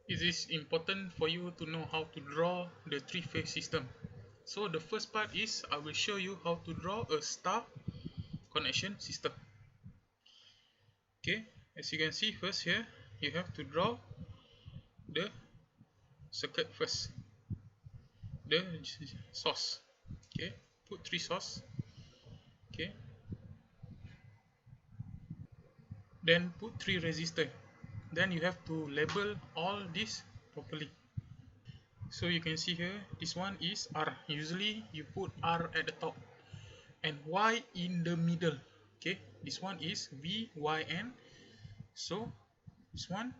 it is important for you to know how to draw the three-phase system. So the first part is I will show you how to draw a star connection system. Okay, as you can see, first here you have to draw the circuit first, the source. Okay, put three source. Okay, then put three resistor. Then you have to label all this properly. So you can see here, this one is R. Usually you put R at the top and Y in the middle. Okay, this one is V, Y, N. So this one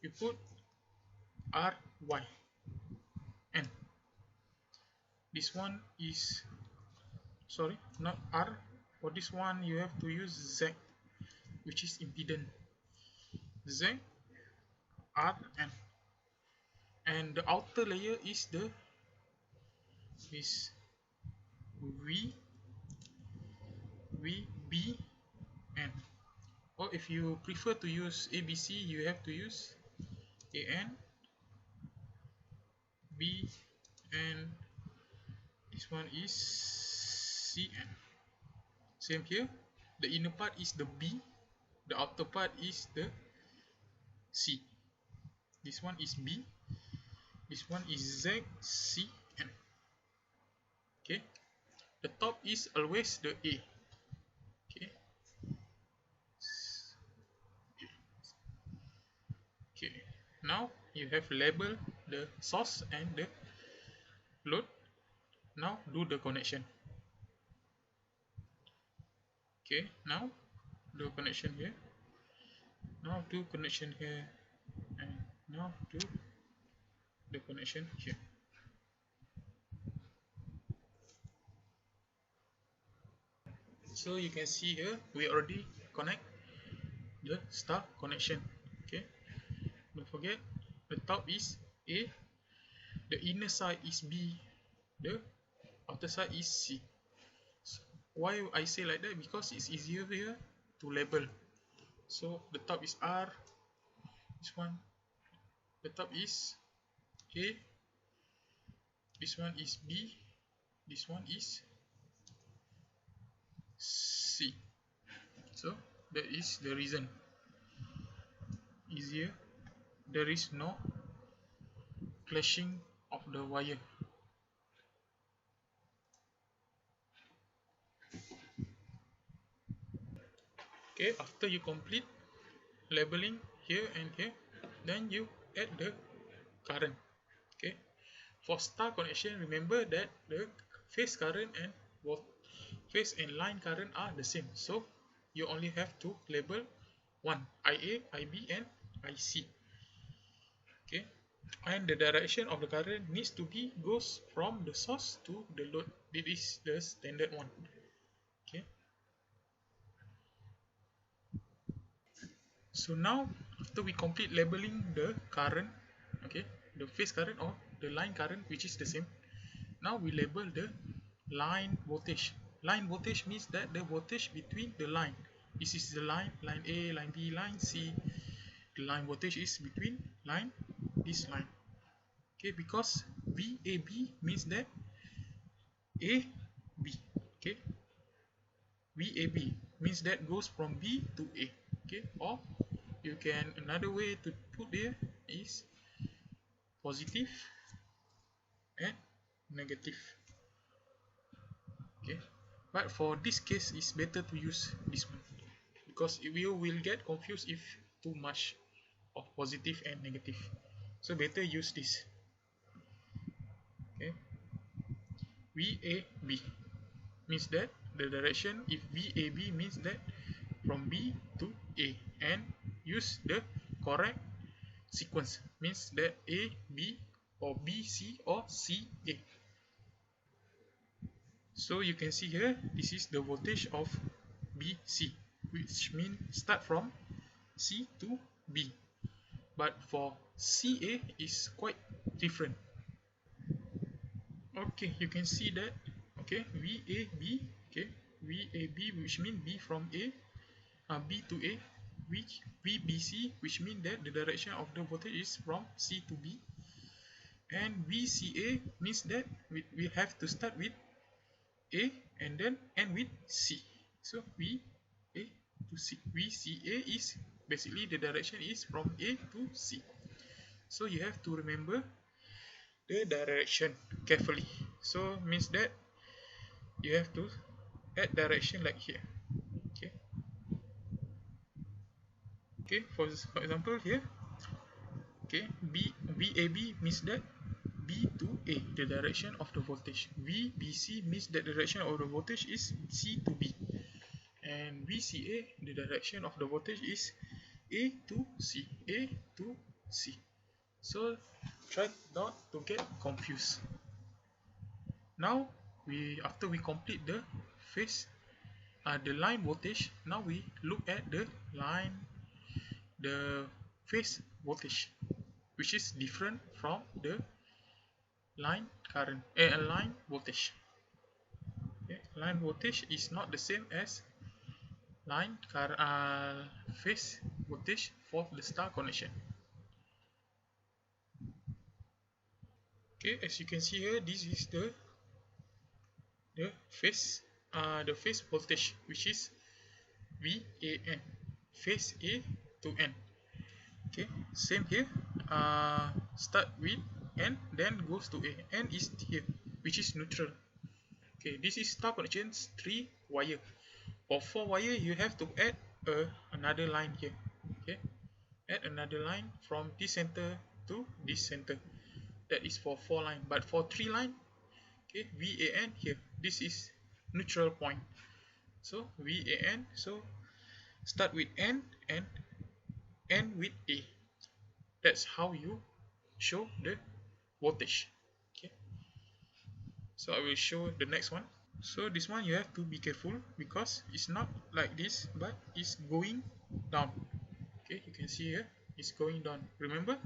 you put R, Y, N. This one is, sorry, not R. For this one you have to use Z, which is impedance. Z, R, N. And the outer layer is the V, B, N. Or if you prefer to use ABC, you have to use AN, B, and this one is CN. Same here. The inner part is the B, the outer part is the C. This one is B, this one is Z, C, N. Okay. The top is always the A. Okay. Okay. Now you have labeled the source and the load. Now do the connection. Okay, now do connection here. Now do connection here, and now do the connection here. So you can see here we already connect the star connection. Okay, don't forget the top is A, the inner side is B, the outer side is C. So why I say like that? Because it's easier here to label. So the top is R, this one, the top is A, this one is B, this one is C. So that is the reason. Easier, there is no clashing of the wire. Okay, after you complete labeling here and here, then you add the current. Okay, for star connection, remember that the phase current and phase and line current are the same, so you only have to label one, IA, IB, and IC. Okay, and the direction of the current needs to be goes from the source to the load. This is the standard one. Okay, so now after we complete labeling the current, okay, the phase current or the line current, which is the same, now we label the line voltage. Line voltage means that the voltage between the line. This is the line A, line B, line C. The line voltage is between line, this line. Okay, because VAB means that AB. Okay, VAB means that goes from B to A. Okay, or you can, another way to put there is positive and negative. Okay, but for this case it's better to use this one, because you will get confused if too much of positive and negative, so better use this. Okay, VAB means that the direction, if VAB means that from B to A, and use the correct sequence, means that A, B, or B, C, or C, A. So you can see here, this is the voltage of BC, which means start from C to B. But for CA is quite different. Okay, you can see that. Okay, VAB. Okay, VAB, which means B from A, B to A. which VBC, which means that the direction of the voltage is from C to B, and VCA means that we have to start with A and then end with C. So VA to C. VCA is basically the direction is from A to C. So you have to remember the direction carefully. So means that you have to add direction like here. Okay. Okay. For example here. Okay. VAB means that B to A, the direction of the voltage. VBC means that the direction of the voltage is C to B. And VCA, the direction of the voltage is A to C. A to C. So try not to get confused. Now after we complete the phase, the line voltage, now we look at the phase voltage, which is different from the line current, line voltage. Okay, line voltage is not the same as phase voltage for the star connection. Okay, as you can see here, this is the phase voltage, which is VAN, phase A to N. Okay, same here. Start with N, then goes to A. N is here, which is neutral. Okay, this is star connections 3 wire. For 4 wire, you have to add another line here. Okay, add another line from this center to this center. That is for 4 line. But for 3 line, okay, VAN here. This is neutral point. So VAN. So start with N and end with A. That's how you show the voltage. Okay. So I will show the next one. So this one you have to be careful because it's not like this, but it's going down. Okay, you can see here it's going down. Remember,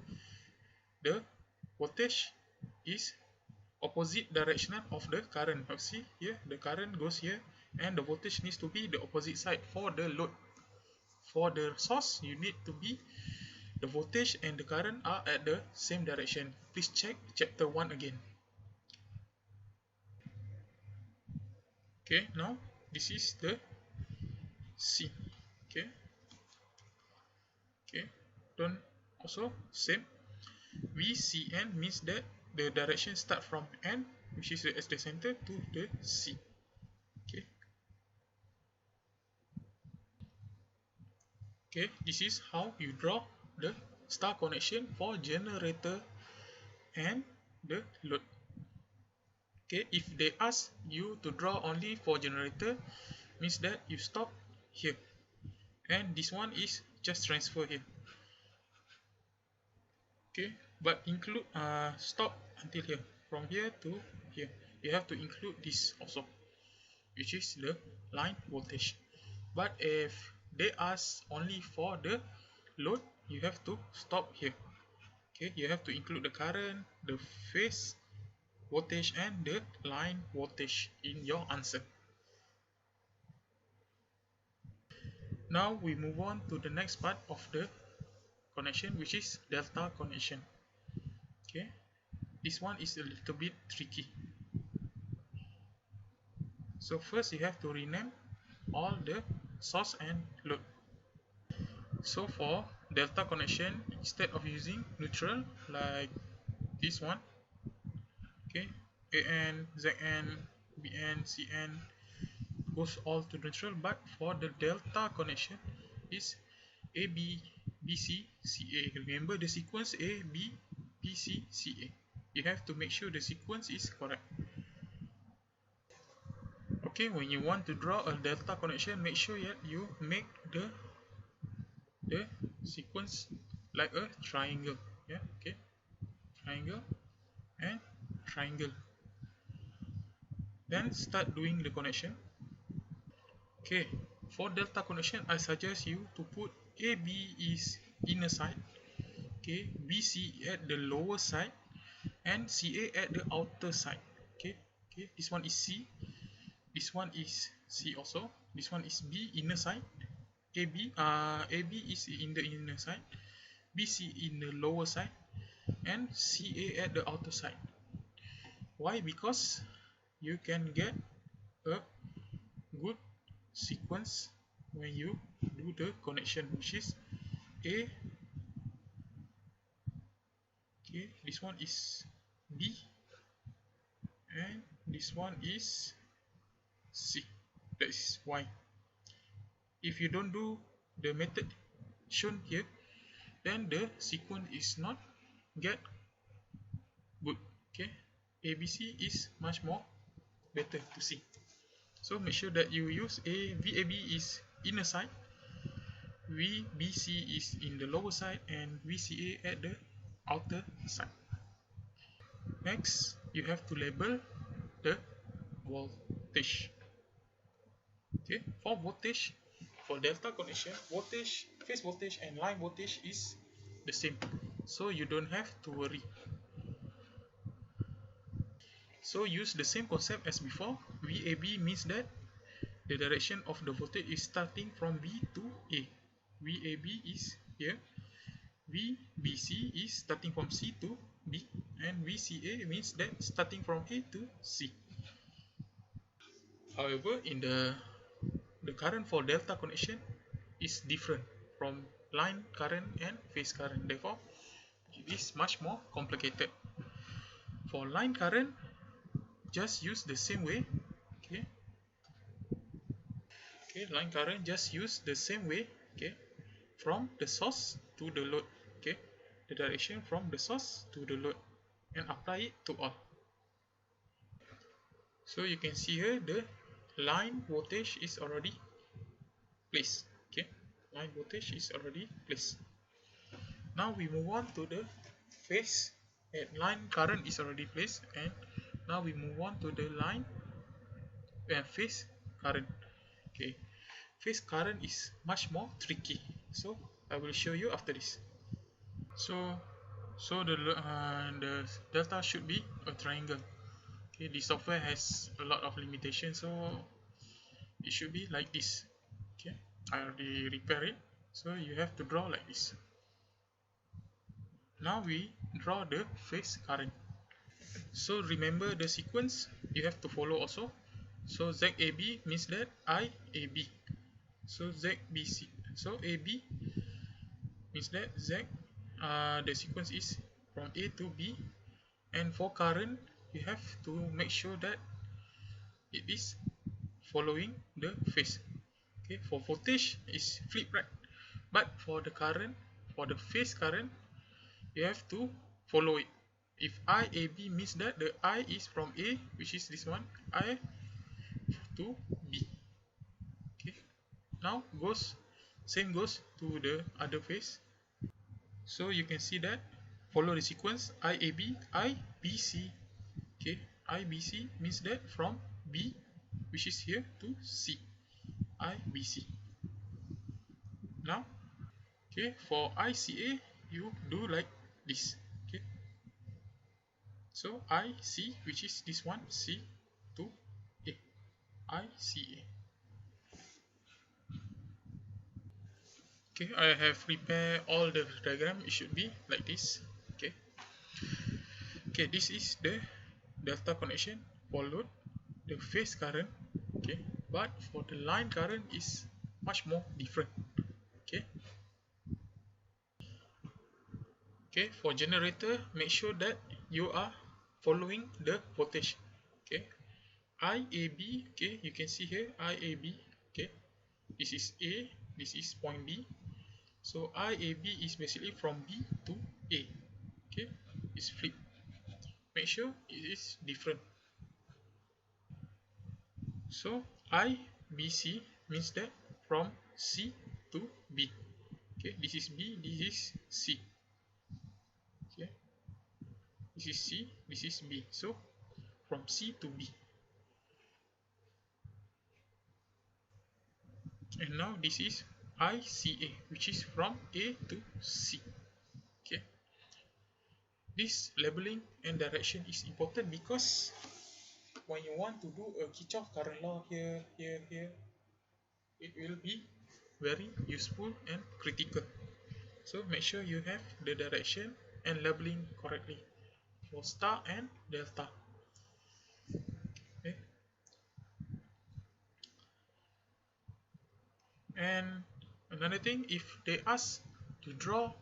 the voltage is opposite directional of the current. You see here the current goes here, and the voltage needs to be the opposite side for the load. For the source, you need to be the voltage and the current are at the same direction. Please check chapter 1 again. Okay, now this is the C. Okay, okay, don't also same. VCN means that the direction start from N, which is as the center, to the C. Okay, okay, this is how you draw the star connection for generator and the load. Okay, if they ask you to draw only for generator, means that you stop here, and this one is just transfer here. Okay, but include stop until here, from here to here. You have to include this also, which is the line voltage. But if they ask only for the load, you have to stop here. Okay, you have to include the current, the phase voltage, and the line voltage in your answer. Now we move on to the next part of the connection, which is delta connection. Okay, this one is a little bit tricky. So first you have to rename all the source and load. So for delta connection, instead of using neutral like this one, okay, AN, ZN, BN, CN goes all to neutral, but for the delta connection is AB, BC, CA. Remember the sequence A, B, BC, CA. You have to make sure the sequence is correct. Okay, when you want to draw a delta connection, make sure that you make the sequence like a triangle. Yeah, okay, triangle and triangle. Then start doing the connection. Okay, for delta connection, I suggest you to put AB is inner side, okay, BC at the lower side, and CA at the outer side. Okay, okay, this one is C, this one is C also, this one is B inner side, AB is in the inner side, BC in the lower side, and CA at the outer side. Why? Because you can get a good sequence when you do the connection, which is A. Okay, this one is B, and this one is C. That is why. If you don't do the method shown here, then the sequence is not get good. Okay, ABC is much more better to see. So make sure that you use VAB is inner side, VBC is in the lower side, and VCA at the outer side. Next, you have to label the voltage. Okay, for voltage, for delta connection, voltage, phase voltage and line voltage is the same, so you don't have to worry. So use the same concept as before. VAB means that the direction of the voltage is starting from B to A. VAB is here. VBC is starting from C to B, and VCA means that starting from A to C. However, in the current for delta connection is different from line current and phase current. Therefore, it is much more complicated. For line current, just use the same way. Okay. Okay, line current just use the same way. Okay, from the source to the load. Okay, the direction from the source to the load, and apply it to all. So you can see here the line voltage is already placed. Okay, line voltage is already placed. Now we move on to the phase, and line current is already placed, and now we move on to the line and phase current. Okay, phase current is much more tricky, so I will show you after this. So the delta should be a triangle. Okay, the software has a lot of limitations, so it should be like this. Okay, I already repair it, so you have to draw like this. Now we draw the phase current. So remember the sequence you have to follow also. So ZAB means that IAB. So ZBC. So AB means that Z. The sequence is from A to B. And for current, you have to make sure that it is following the phase. Okay, for voltage is flip right, but for the current, for the phase current, you have to follow it. If IAB means that the I is from A, which is this one, I to B. Okay, now same goes to the other phase. So you can see that follow the sequence IAB, IBC. Okay, IBC means that from B, which is here, to C, IBC. Now, okay, for ICA, you do like this. Okay, so IC, which is this one, C to A, ICA. Okay, I have prepared all the diagram. It should be like this. Okay, okay, this is the delta connection for load, the phase current. Okay, but for the line current is much more different. Okay, okay, for generator, make sure that you are following the voltage. Okay, IAB. Okay, you can see here IAB. Okay, this is A, this is point B. So IAB is basically from B to A. Okay, it's flip. Make sure it is different. So IBC means that from C to B. Okay, this is B, this is C. Okay, this is C, this is B. So from C to B. And now this is ICA, which is from A to C. Okay, this labeling and direction is important because when you want to do a Kirchhoff current law here, it will be very useful and critical. So make sure you have the direction and labeling correctly for star and delta. Okay. And another thing, if they ask to draw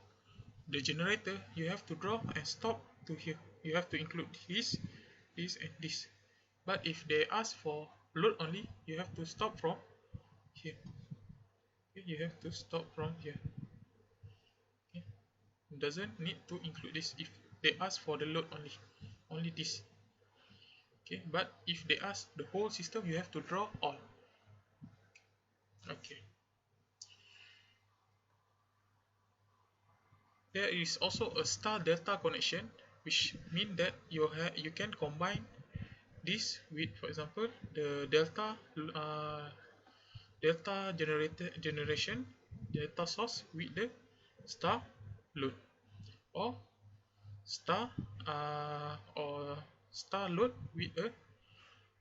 the generator, you have to draw and stop to here. You have to include this, this and this. But if they ask for load only, you have to stop from here. Okay, you have to stop from here. Okay. Doesn't need to include this if they ask for the load only this. Okay, but if they ask the whole system, you have to draw all. Okay. There is also a star delta connection, which means that you can combine this with, for example, the delta generation delta source with the star load, or star load with a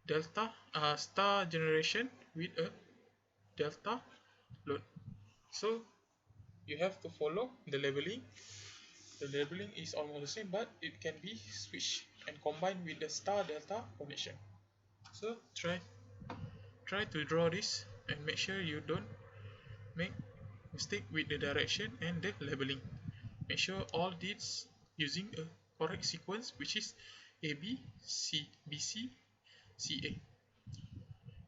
delta star generation with a delta load. So you have to follow the labeling. The labeling is almost the same, but it can be switched and combined with the star delta connection. So try to draw this and make sure you don't make mistake with the direction and the labeling. Make sure all these using a correct sequence, which is A B C B C C A.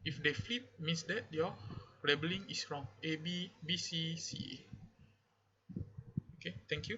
If they flip, means that your labeling is wrong. A B B C C A. Okay, thank you.